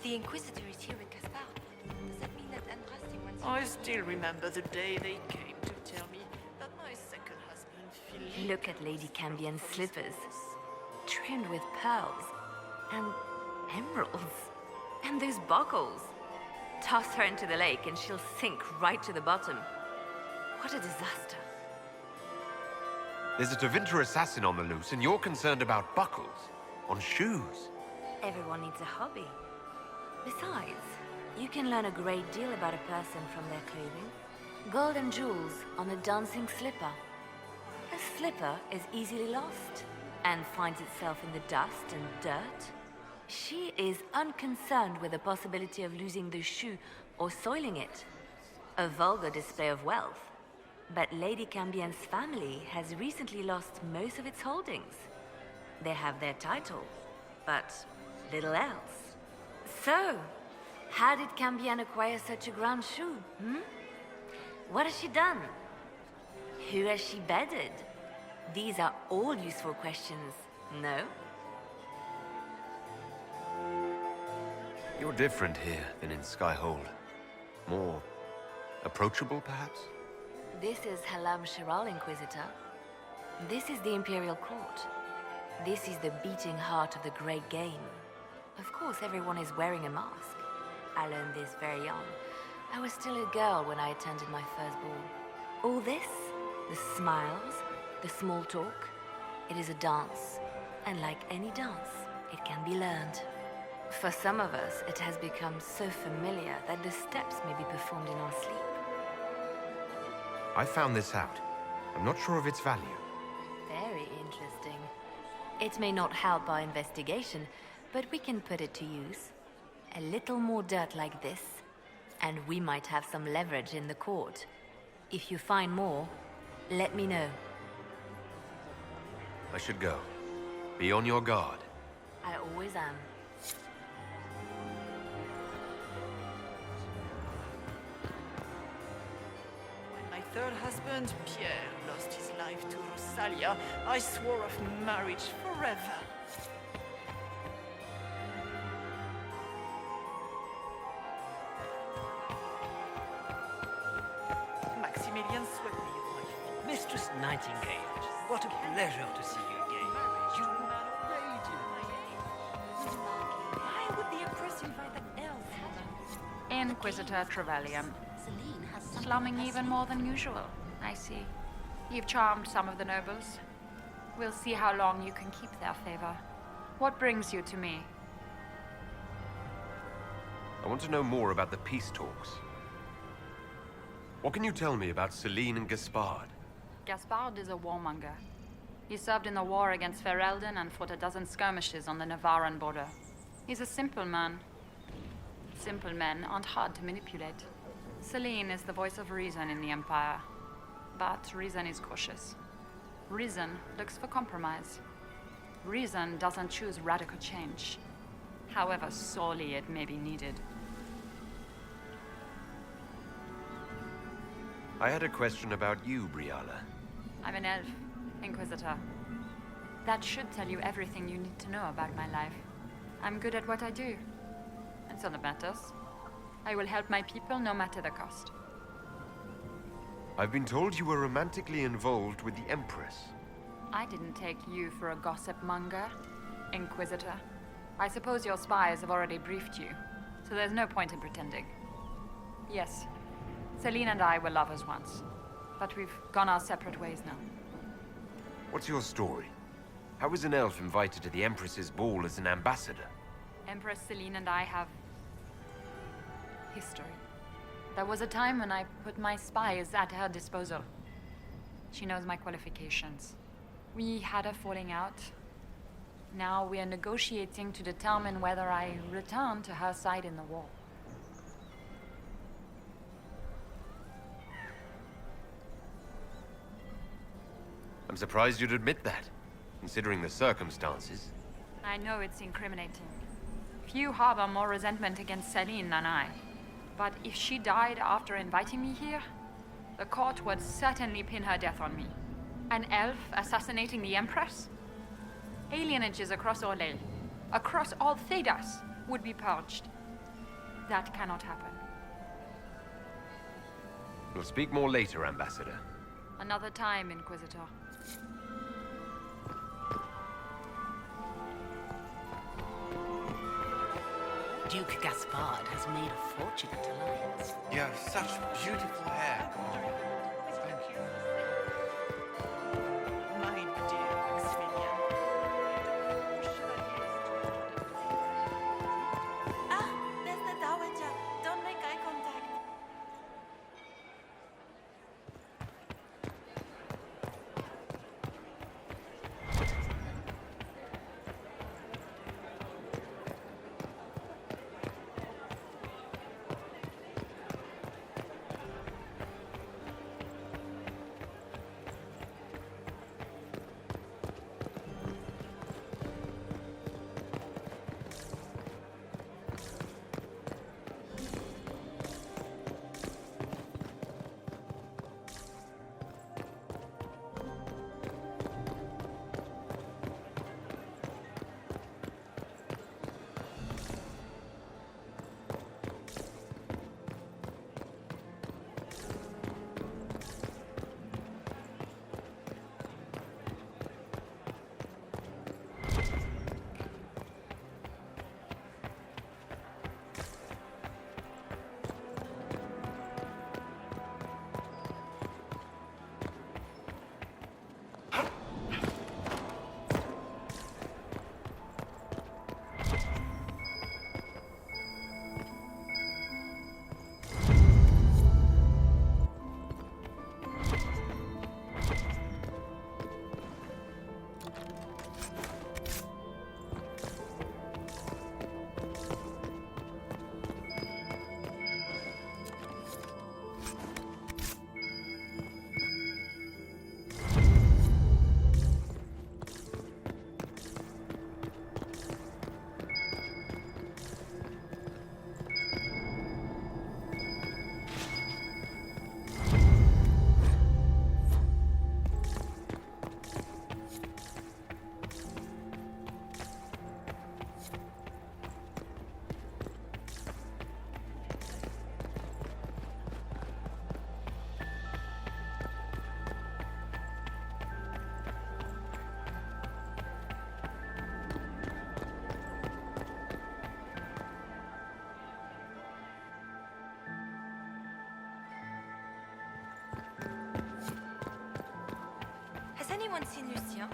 the Inquisitor is here in Gaspard, does that mean that Andraste wants... I still remember the day they came to tell me that my second husband, Philippe... Look at Lady Cambien's slippers, trimmed with pearls, and emeralds, and those buckles. Toss her into the lake and she'll sink right to the bottom. What a disaster. There's a Tevinter assassin on the loose, and you're concerned about buckles on shoes. Everyone needs a hobby. Besides, you can learn a great deal about a person from their clothing. Gold and jewels on a dancing slipper. A slipper is easily lost and finds itself in the dust and dirt. She is unconcerned with the possibility of losing the shoe or soiling it. A vulgar display of wealth. But Lady Cambien's family has recently lost most of its holdings. They have their title, but little else. So, how did Cambien acquire such a grand shoe, What has she done? Who has she bedded? These are all useful questions, no? You're different here than in Skyhold. More approachable, perhaps? This is Halam Shiral, Inquisitor. This is the Imperial Court. This is the beating heart of the Great Game. Of course, everyone is wearing a mask. I learned this very young. I was still a girl when I attended my first ball. All this, the smiles, the small talk, it is a dance. And like any dance, it can be learned. For some of us, it has become so familiar that the steps may be performed in our sleep. I found this out. I'm not sure of its value. Very interesting. It may not help our investigation, but we can put it to use. A little more dirt like this, and we might have some leverage in the court. If you find more, let me know. I should go. Be on your guard. I always am. My third husband, Pierre, lost his life to Rosalia. I swore off marriage forever. Maximilian swept me off my feet. Mistress Nightingale, what a pleasure to see you again. You Why would the Empress invite an elf? Inquisitor Trevelyan. Slumming even more than usual, I see. You've charmed some of the nobles. We'll see how long you can keep their favor. What brings you to me? I want to know more about the peace talks. What can you tell me about Celine and Gaspard? Gaspard is a warmonger. He served in the war against Ferelden and fought a dozen skirmishes on the Navarran border. He's a simple man. Simple men aren't hard to manipulate. Celine is the voice of reason in the Empire. But reason is cautious. Reason looks for compromise. Reason doesn't choose radical change, however sorely it may be needed. I had a question about you, Briala. I'm an elf, Inquisitor. That should tell you everything you need to know about my life. I'm good at what I do. That's all that matters. I will help my people no matter the cost. I've been told you were romantically involved with the Empress. I didn't take you for a gossip monger, Inquisitor. I suppose your spies have already briefed you, so there's no point in pretending. Yes, Celine and I were lovers once, but we've gone our separate ways now. What's your story? How was an elf invited to the Empress's ball as an ambassador? Empress Celine and I have history. There was a time when I put my spies at her disposal. She knows my qualifications. We had a falling out. Now we are negotiating to determine whether I return to her side in the war. I'm surprised you'd admit that, considering the circumstances. I know it's incriminating. Few harbor more resentment against Celine than I. But if she died after inviting me here, the court would certainly pin her death on me. An elf assassinating the Empress? Alienages across Orlais, across all Thedas, would be purged. That cannot happen. We'll speak more later, Ambassador. Another time, Inquisitor. Duke Gaspard has made a fortunate alliance. You have such beautiful hair. Thank you. My dear Maxwell. Ah, there's the Dowager. Don't make eye contact. Has anyone seen Lucien?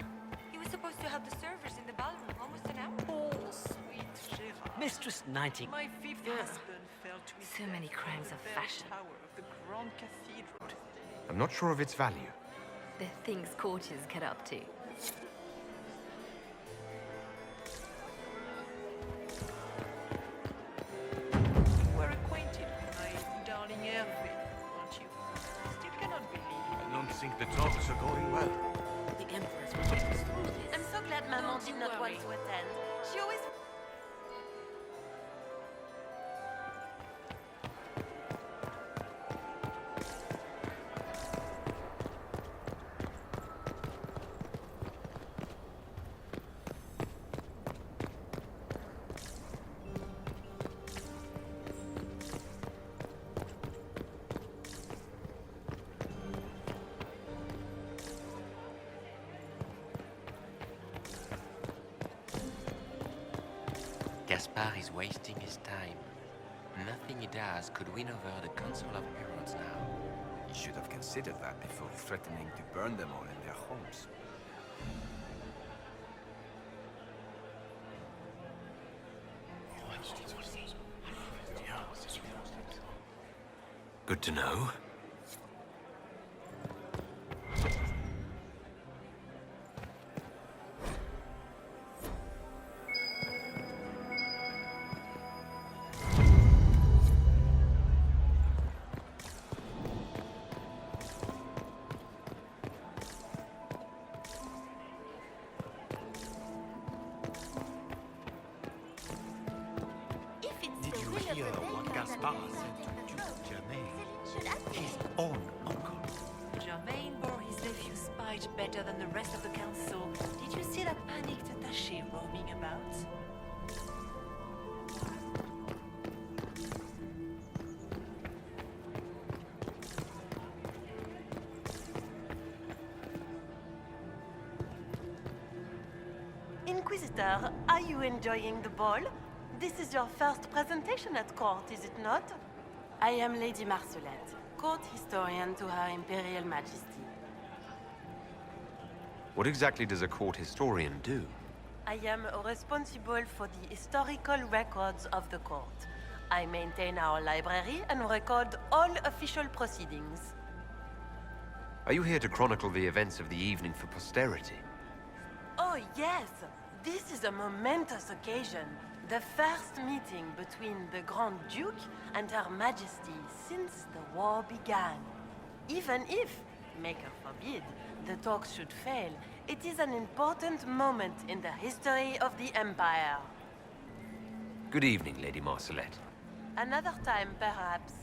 He was supposed to have the servers in the ballroom almost an hour. Oh, sweet Gerard. Mistress Nightingale. My fifth husband fell to his So many death crimes on of the bell fashion. tower of the Grand Cathedral. I'm not sure of its value. The things courtiers get up to. We're acquainted with my darling Hervé, aren't you? Still cannot believe it. I don't think the talks are going well. The Empress will take us through this. I'm so glad Maman Don't did you not worry. want to attend. She always... Gaspard is wasting his time. Nothing he does could win over the Council of Heralds now. You should have considered that before threatening to burn them all in their homes. Good to know. Did you hear what Gaspard said to Duke Germain? His own uncle. Germain bore his nephew's spite better than the rest of the council. Did you see that panicked attaché roaming about? sister. Are you enjoying the ball? This is your first presentation at court, is it not? I am Lady Marcelette, court historian to Her Imperial Majesty. What exactly does a court historian do? I am responsible for the historical records of the court. I maintain our library and record all official proceedings. Are you here to chronicle the events of the evening for posterity? Oh, yes. This is a momentous occasion. The first meeting between the Grand Duke and Her Majesty since the war began. Even if, Maker forbid, the talks should fail, it is an important moment in the history of the Empire. Good evening, Lady Marcelette. Another time, perhaps.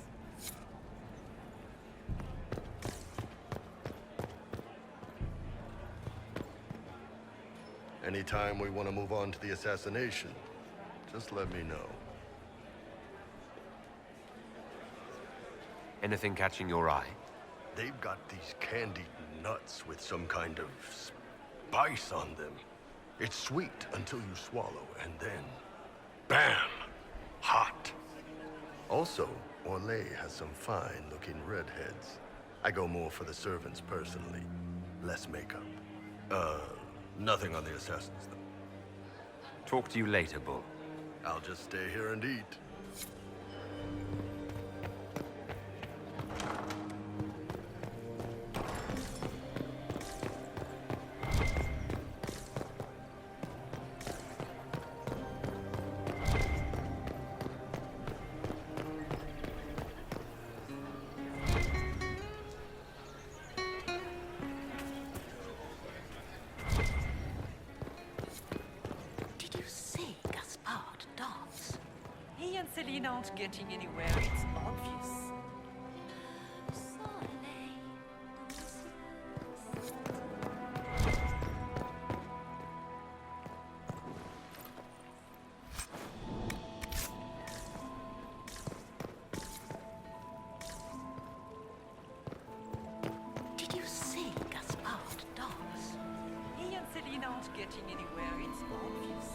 Anytime we want to move on to the assassination, just let me know. Anything catching your eye? They've got these candied nuts with some kind of spice on them. It's sweet until you swallow, and then, bam! Hot. Also, Orlais has some fine-looking redheads. I go more for the servants personally. Less makeup. Nothing on the assassins, though. Talk to you later, Bull. I'll just stay here and eat. Did you see Gaspard dance? He and Celine aren't getting anywhere, it's obvious. Did you see Gaspard dance? He and Celine aren't getting anywhere, it's obvious.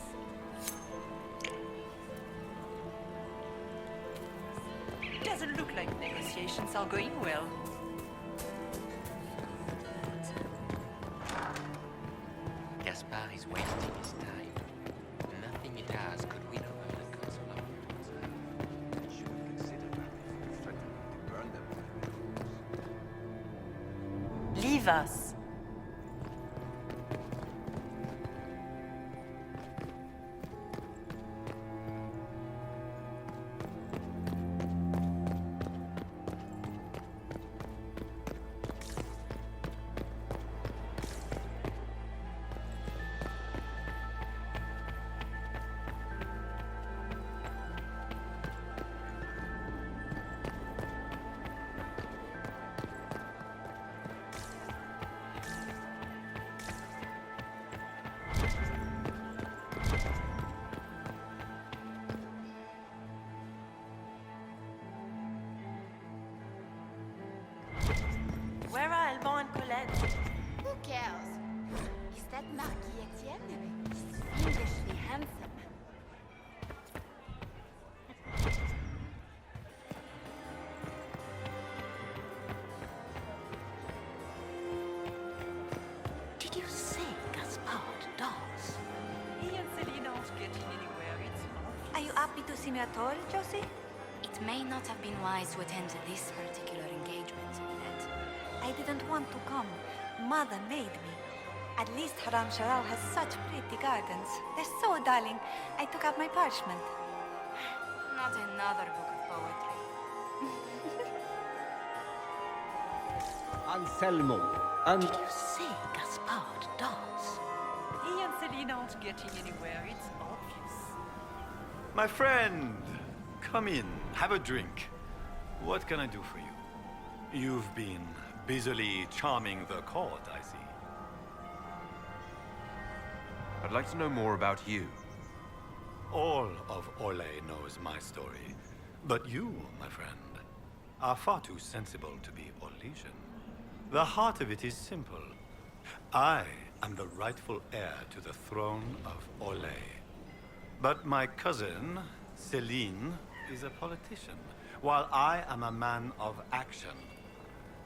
Doesn't look like negotiations are going well. Gaspard is wasting his time. Nothing he does could win over the Council of Heroes. Should we consider that before threatening to burn them to the ground? Leave us. Where are Alban and Colette? Who cares? Is that Marquis Etienne? He's fiendishly handsome. Did you see Gaspard dance? He and Celine aren't getting anywhere, it's obvious. Are you happy to see me at all, Josie? It may not have been wise to attend to this particular engagement, Ned. I didn't want to come. Mother made me. At least Haram Sharau has such pretty gardens. They're so darling. I took out my parchment. Not another book of poetry. Anselmo, Did you see Gaspard dance? He and Celine aren't getting anywhere, it's obvious. My friend, come in, have a drink. What can I do for you? You've been busily charming the court, I see. I'd like to know more about you. All of Orlais knows my story. But you, my friend, are far too sensible to be Orlesian. The heart of it is simple. I am the rightful heir to the throne of Orlais. But my cousin, Celine, is a politician, while I am a man of action.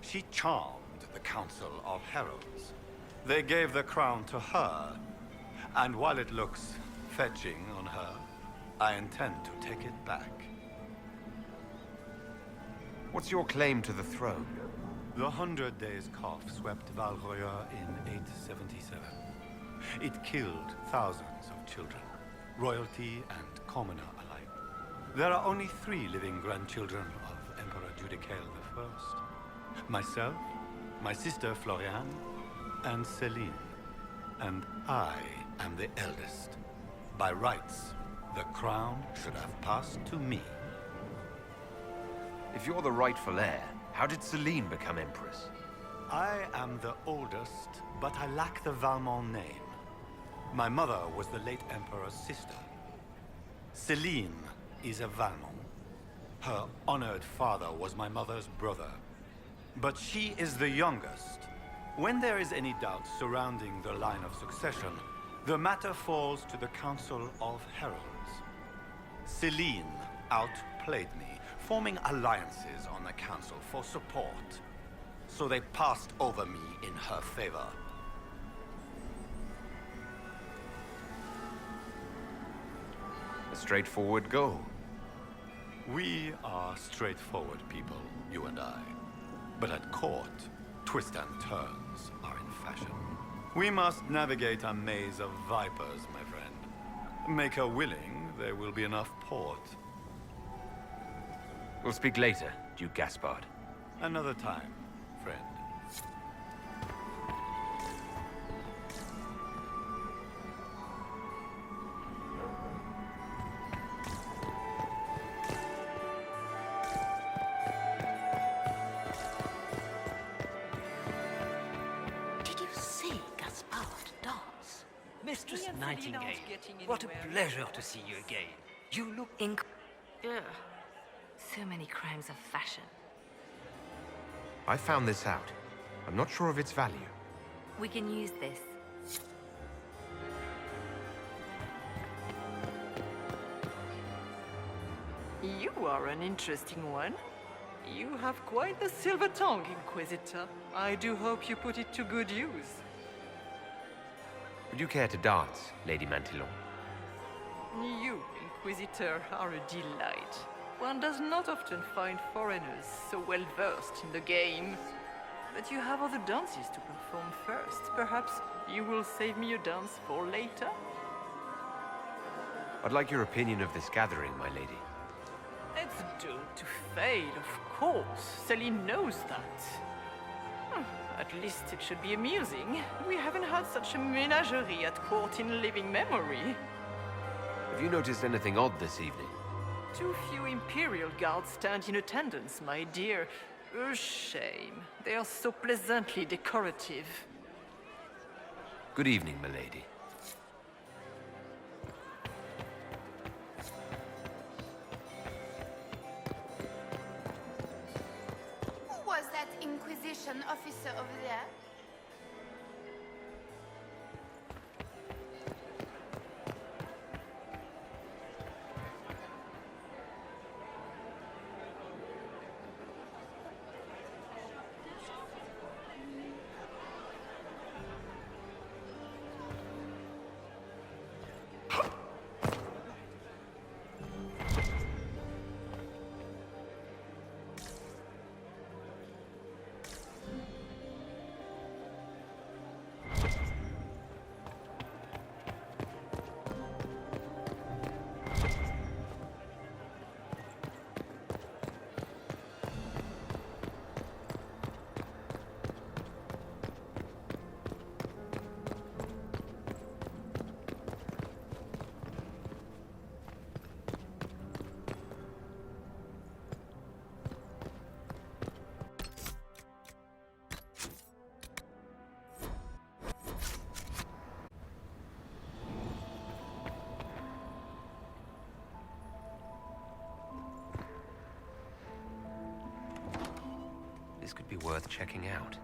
She charmed the Council of Heralds. They gave the crown to her, and while it looks fetching on her, I intend to take it back. What's your claim to the throne? The 100 Days Cough swept Val Royeaux in 877. It killed thousands of children, royalty and commoner alike. There are only 3 living grandchildren of Emperor Judicael I. Myself, my sister Floriane, and Celine. And I am the eldest. By rights, the crown should have passed to me. If you're the rightful heir, how did Celine become Empress? I am the oldest, but I lack the Valmont name. My mother was the late Emperor's sister. Celine is a Valmont. Her honored father was my mother's brother. But she is the youngest. When there is any doubt surrounding the line of succession, the matter falls to the Council of Heralds. Celine outplayed me, forming alliances on the Council for support. So they passed over me in her favor. A straightforward goal. We are straightforward people, you and I. But at court, twists and turns are in fashion. We must navigate a maze of vipers, my friend. Make her willing, there will be enough port. We'll speak later, Duke Gaspard. Another time, friend. Did you see Gaspard dance? Mistress He and Celine Nightingale, aren't getting what a anywhere. pleasure to see you again. You look... Ugh. So many crimes of fashion. I found this out. I'm not sure of its value. We can use this. You are an interesting one. You have quite the silver tongue, Inquisitor. I do hope you put it to good use. Would you care to dance, Lady Mantillon? You, Inquisitor, are a delight. One does not often find foreigners so well versed in the game. But you have other dances to perform first. Perhaps you will save me a dance for later? I'd like your opinion of this gathering, my lady. It's doomed to fail, of course. Celine knows that. At least it should be amusing. We haven't had such a menagerie at court in living memory. Have you noticed anything odd this evening? Too few Imperial guards stand in attendance, my dear. A shame. They are so pleasantly decorative. Good evening, milady. Who was that Inquisition officer over there? This could be worth checking out.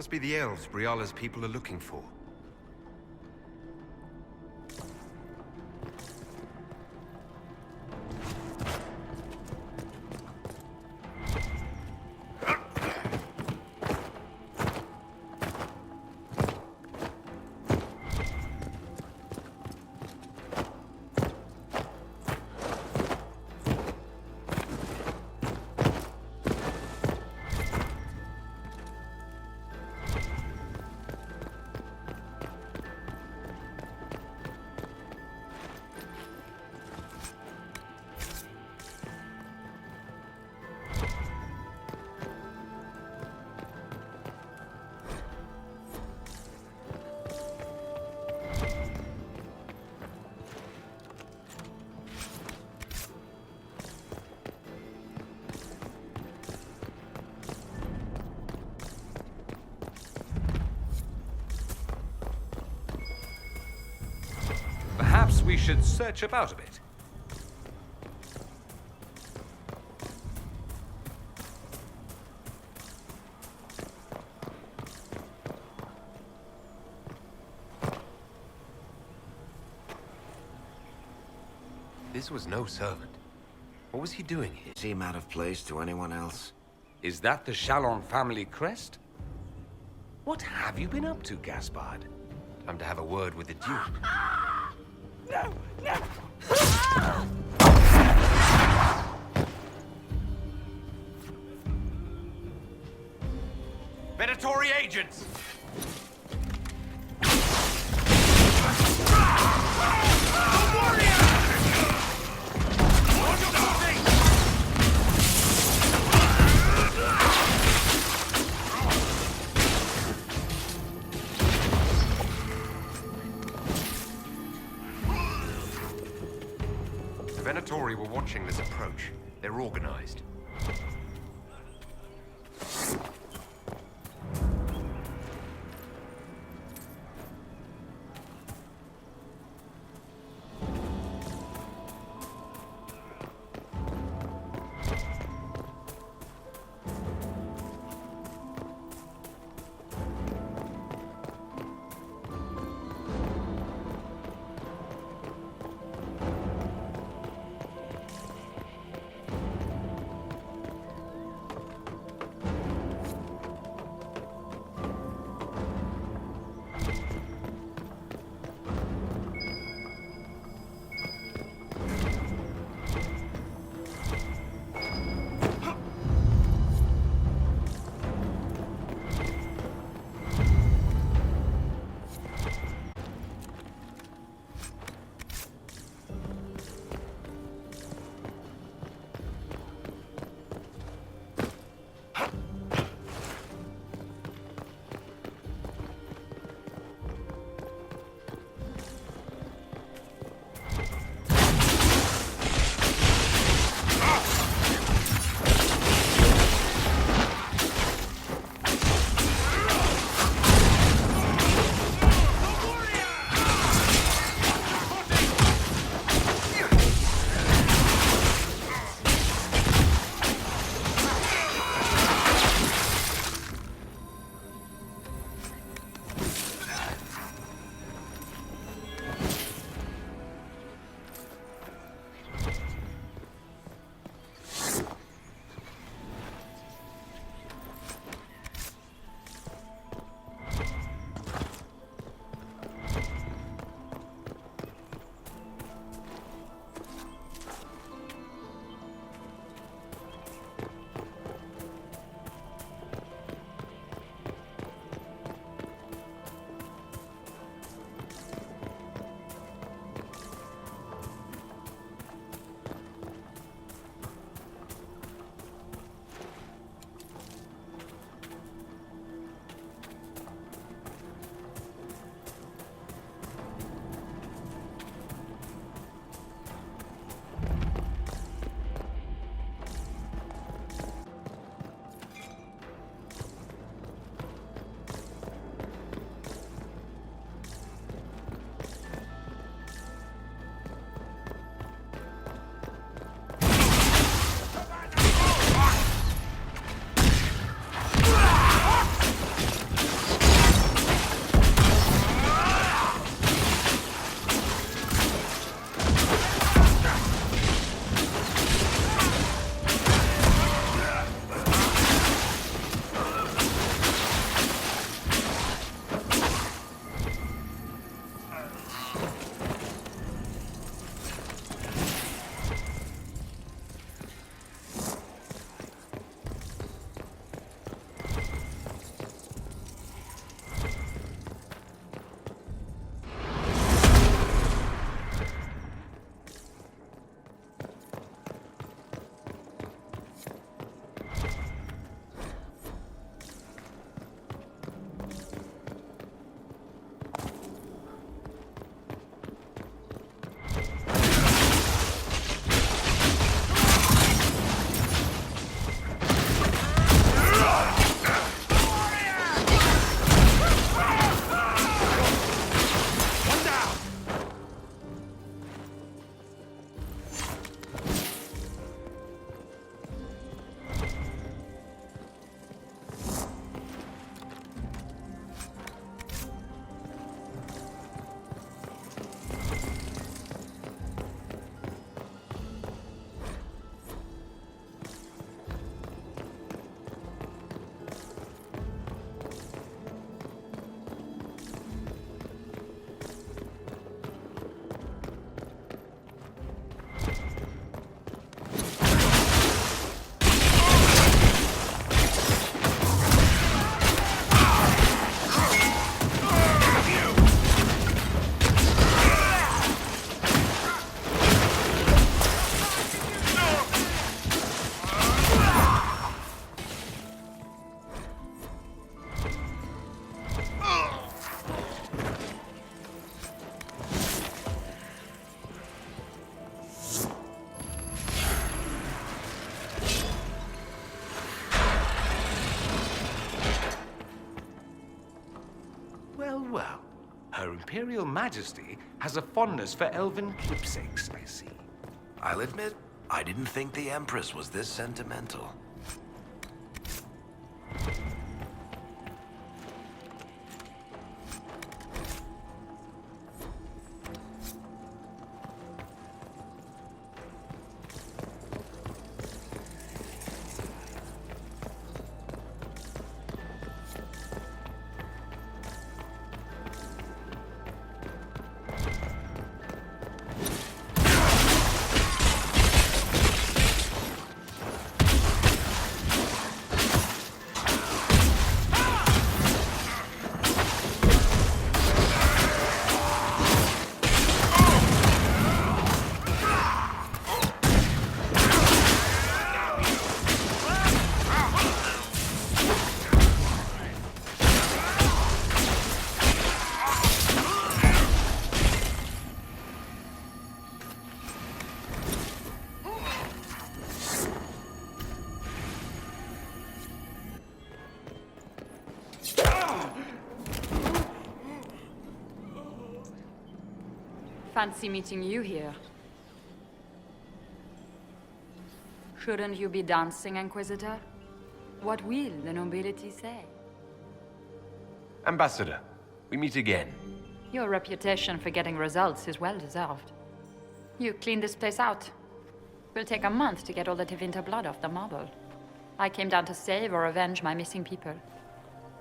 Must be the elves Briala's people are looking for. Perhaps we should search about a bit. This was no servant. What was he doing here? Seem out of place to anyone else? Is that the Chalon family crest? What have you been up to, Gaspard? Time to have a word with the Duke. No! No! Predatory agents! The Venatori were watching this approach. They're organized. Imperial Majesty has a fondness for elven keepsakes, I see. I'll admit, I didn't think the Empress was this sentimental. Fancy meeting you here. Shouldn't you be dancing, Inquisitor? What will the nobility say? Ambassador, we meet again. Your reputation for getting results is well deserved. You cleaned this place out. Will take a month to get all the Tevinter blood off the marble. I came down to save or avenge my missing people.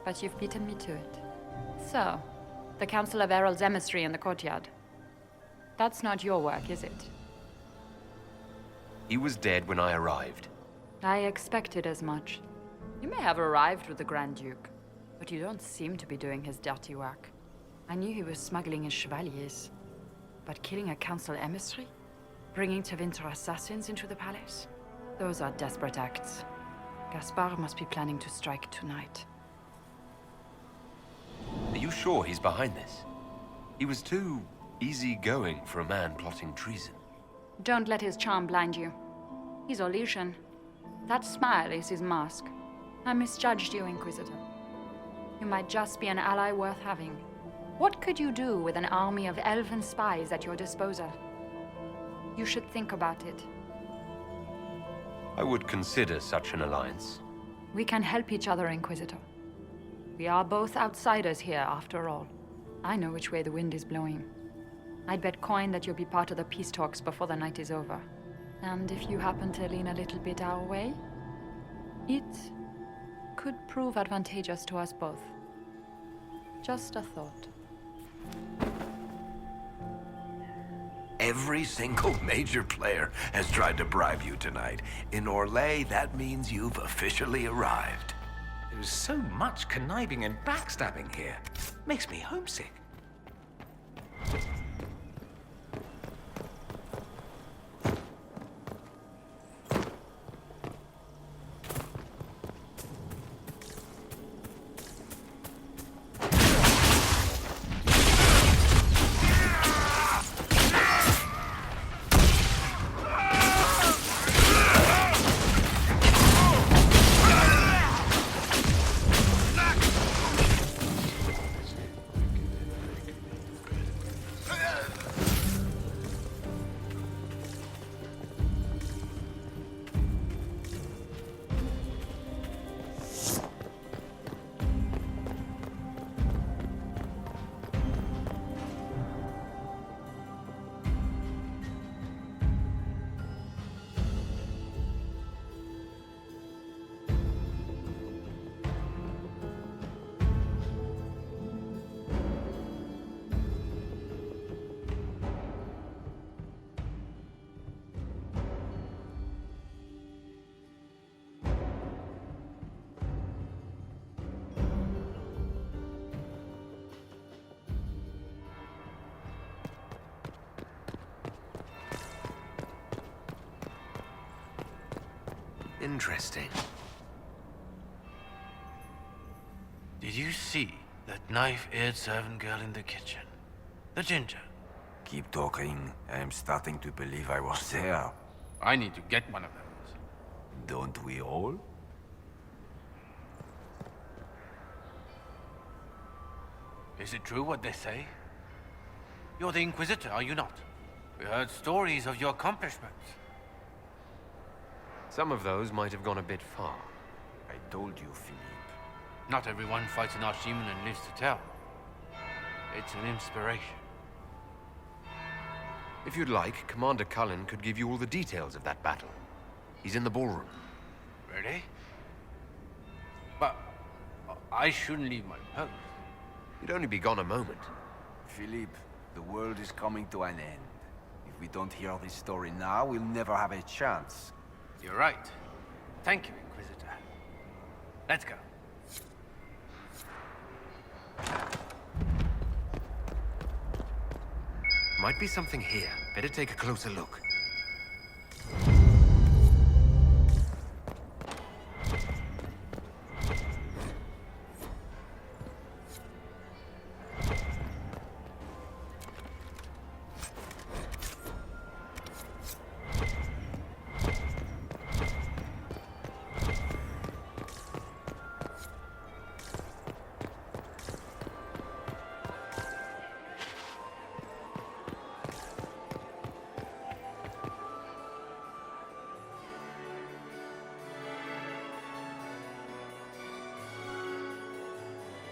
But you've beaten me to it. So, the Council of Herald's emissary in the courtyard. That's not your work, is it? He was dead when I arrived. I expected as much. You may have arrived with the Grand Duke, but you don't seem to be doing his dirty work. I knew he was smuggling his chevaliers. But killing a council emissary? Bringing Tevinter assassins into the palace? Those are desperate acts. Gaspard must be planning to strike tonight. Are you sure he's behind this? He was too easygoing for a man plotting treason. Don't let his charm blind you. He's Orlesian. That smile is his mask. I misjudged you, Inquisitor. You might just be an ally worth having. What could you do with an army of elven spies at your disposal? You should think about it. I would consider such an alliance. We can help each other, Inquisitor. We are both outsiders here, after all. I know which way the wind is blowing. I'd bet coin that you'll be part of the peace talks before the night is over. And if you happen to lean a little bit our way, it could prove advantageous to us both. Just a thought. Every single major player has tried to bribe you tonight. In Orlais, that means you've officially arrived. There's so much conniving and backstabbing here. Makes me homesick. Interesting. Did you see that knife-edged servant girl in the kitchen? The ginger. Keep talking. I'm starting to believe I was there. I need to get one of those. Don't we all? Is it true what they say? You're the Inquisitor, are you not? We heard stories of your accomplishments. Some of those might have gone a bit far. I told you, Philippe. Not everyone fights an archdemon and lives to tell. It's an inspiration. If you'd like, Commander Cullen could give you all the details of that battle. He's in the ballroom. Really? But I shouldn't leave my post. You'd only be gone a moment. Philippe, the world is coming to an end. If we don't hear this story now, we'll never have a chance. You're right. Thank you, Inquisitor. Let's go. Might be something here. Better take a closer look.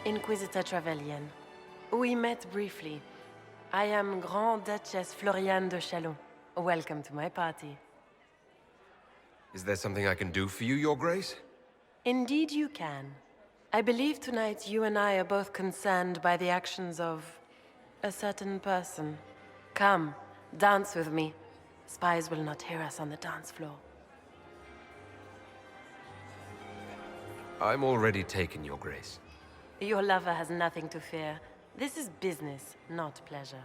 Inquisitor Trevelyan. We met briefly. I am Grand Duchess Floriane de Chalon. Welcome to my party. Is there something I can do for you, Your Grace? Indeed you can. I believe tonight you and I are both concerned by the actions of a certain person. Come, dance with me. Spies will not hear us on the dance floor. I'm already taken, Your Grace. Your lover has nothing to fear. This is business, not pleasure.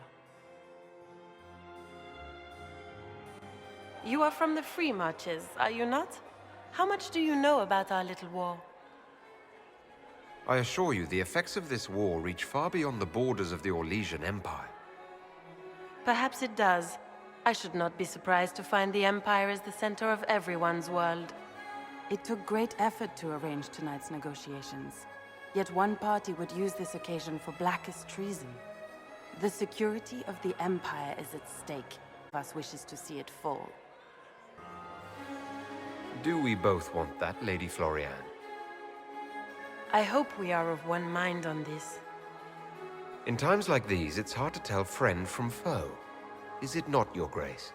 You are from the Free Marches, are you not? How much do you know about our little war? I assure you, the effects of this war reach far beyond the borders of the Orlesian Empire. Perhaps it does. I should not be surprised to find the Empire is the center of everyone's world. It took great effort to arrange tonight's negotiations. Yet one party would use this occasion for blackest treason. The security of the Empire is at stake. If us wishes to see it fall. Do we both want that, Lady Floriane? I hope we are of one mind on this. In times like these, it's hard to tell friend from foe. Is it not, Your Grace?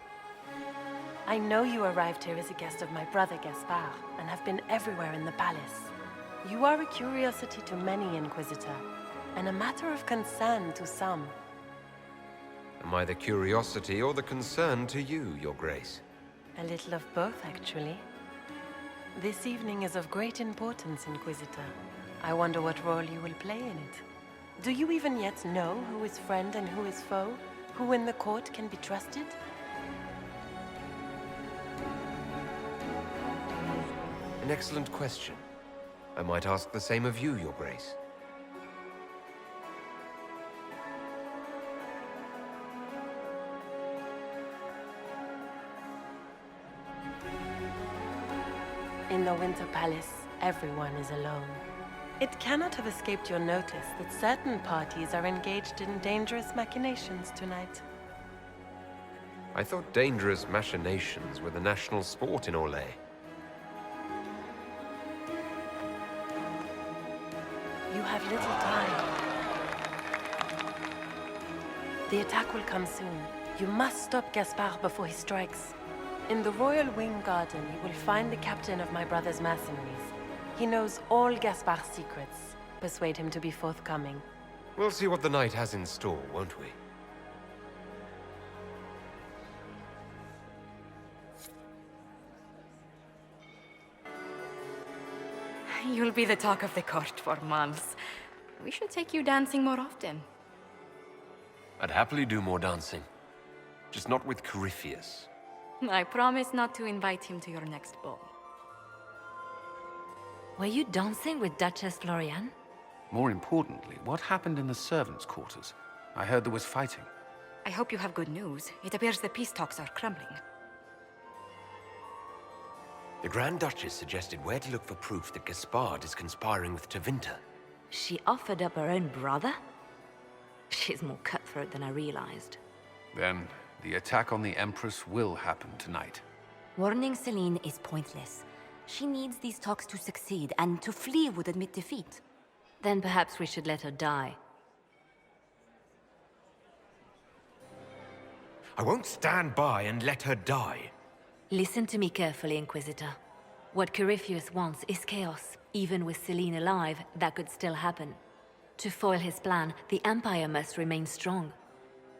I know you arrived here as a guest of my brother Gaspard, and have been everywhere in the palace. You are a curiosity to many, Inquisitor, and a matter of concern to some. Am I the curiosity or the concern to you, Your Grace? A little of both, actually. This evening is of great importance, Inquisitor. I wonder what role you will play in it. Do you even yet know who is friend and who is foe? Who in the court can be trusted? An excellent question. I might ask the same of you, Your Grace. In the Winter Palace, everyone is alone. It cannot have escaped your notice that certain parties are engaged in dangerous machinations tonight. I thought dangerous machinations were the national sport in Orlais. You have little time. The attack will come soon. You must stop Gaspard before he strikes. In the Royal Wing Garden, you will find the captain of my brother's mercenaries. He knows all Gaspard's secrets. Persuade him to be forthcoming. We'll see what the night has in store, won't we? You'll be the talk of the court for months. We should take you dancing more often. I'd happily do more dancing. Just not with Corypheus. I promise not to invite him to your next ball. Were you dancing with Duchess Floriane? More importantly, what happened in the servants' quarters? I heard there was fighting. I hope you have good news. It appears the peace talks are crumbling. The Grand Duchess suggested where to look for proof that Gaspard is conspiring with Tevinter. She offered up her own brother? She's more cutthroat than I realized. Then, the attack on the Empress will happen tonight. Warning Celine is pointless. She needs these talks to succeed, and to flee would admit defeat. Then perhaps we should let her die. I won't stand by and let her die. Listen to me carefully, Inquisitor. What Corypheus wants is chaos. Even with Celine alive, that could still happen. To foil his plan, the Empire must remain strong.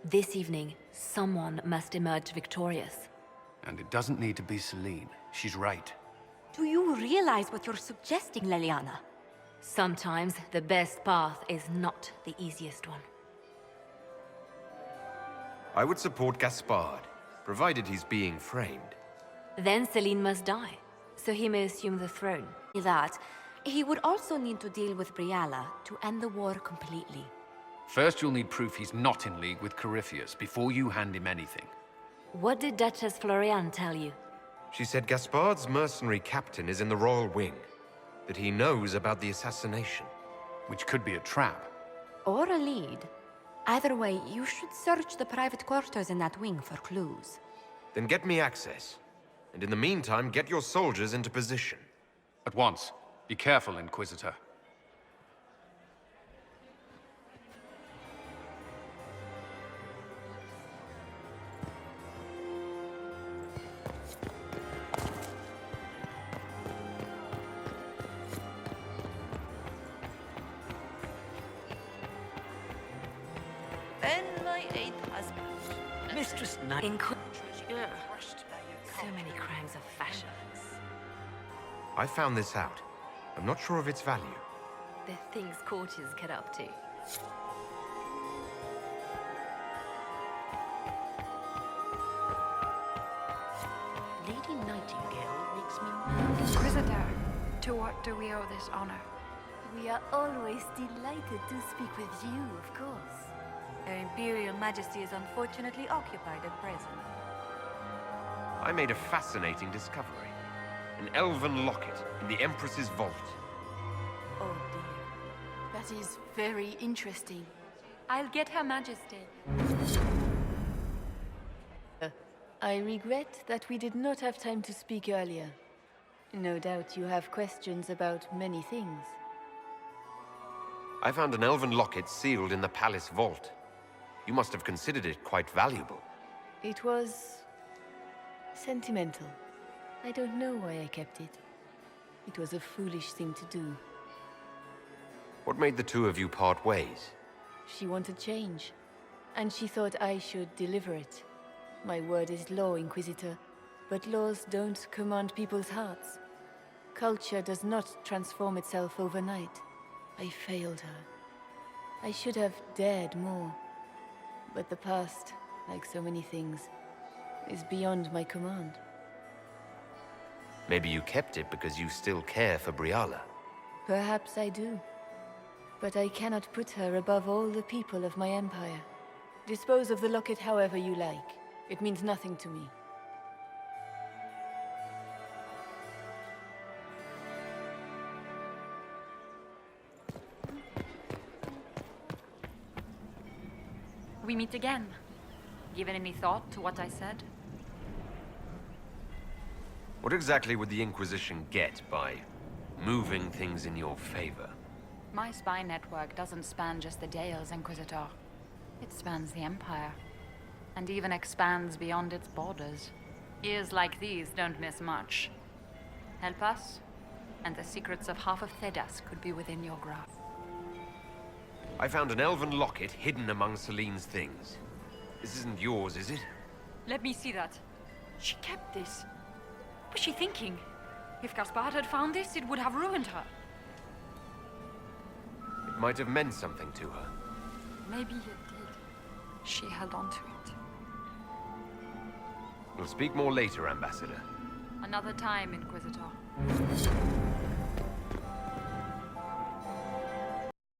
This evening, someone must emerge victorious. And it doesn't need to be Celine. She's right. Do you realize what you're suggesting, Leliana? Sometimes the best path is not the easiest one. I would support Gaspard, provided he's being framed. Then Celine must die, so he may assume the throne. That, he would also need to deal with Briala to end the war completely. First, you'll need proof he's not in league with Corypheus before you hand him anything. What did Duchess Floriane tell you? She said Gaspard's mercenary captain is in the royal wing, that he knows about the assassination. Which could be a trap. Or a lead. Either way, you should search the private quarters in that wing for clues. Then get me access. And in the meantime, get your soldiers into position. At once. Be careful, Inquisitor. Then my eighth husband. Mistress Knight. So many crimes of fashion. I found this out. I'm not sure of its value. The things courtiers get up to. Lady Nightingale makes me mad. Inquisitor, to what do we owe this honor? We are always delighted to speak with you, of course. Her Imperial Majesty is unfortunately occupied at present. I made a fascinating discovery. An elven locket in the Empress's vault. Oh dear. That is very interesting. I'll get Her Majesty. I regret that we did not have time to speak earlier. No doubt you have questions about many things. I found an elven locket sealed in the palace vault. You must have considered it quite valuable. It was sentimental. I don't know why I kept it. It was a foolish thing to do. What made the two of you part ways? She wanted change, and she thought I should deliver it. My word is law, Inquisitor, but laws don't command people's hearts. Culture does not transform itself overnight. I failed her. I should have dared more. But the past, like so many things, is beyond my command. Maybe you kept it because you still care for Briala. Perhaps I do. But I cannot put her above all the people of my empire. Dispose of the locket however you like. It means nothing to me. We meet again. Given any thought to what I said? What exactly would the Inquisition get by moving things in your favor? My spy network doesn't span just the Dales, Inquisitor. It spans the Empire. And even expands beyond its borders. Ears like these don't miss much. Help us, and the secrets of half of Thedas could be within your grasp. I found an elven locket hidden among Celine's things. This isn't yours, is it? Let me see that. She kept this. What was she thinking? If Gaspard had found this, it would have ruined her. It might have meant something to her. Maybe it did. She held on to it. We'll speak more later, Ambassador. Another time, Inquisitor.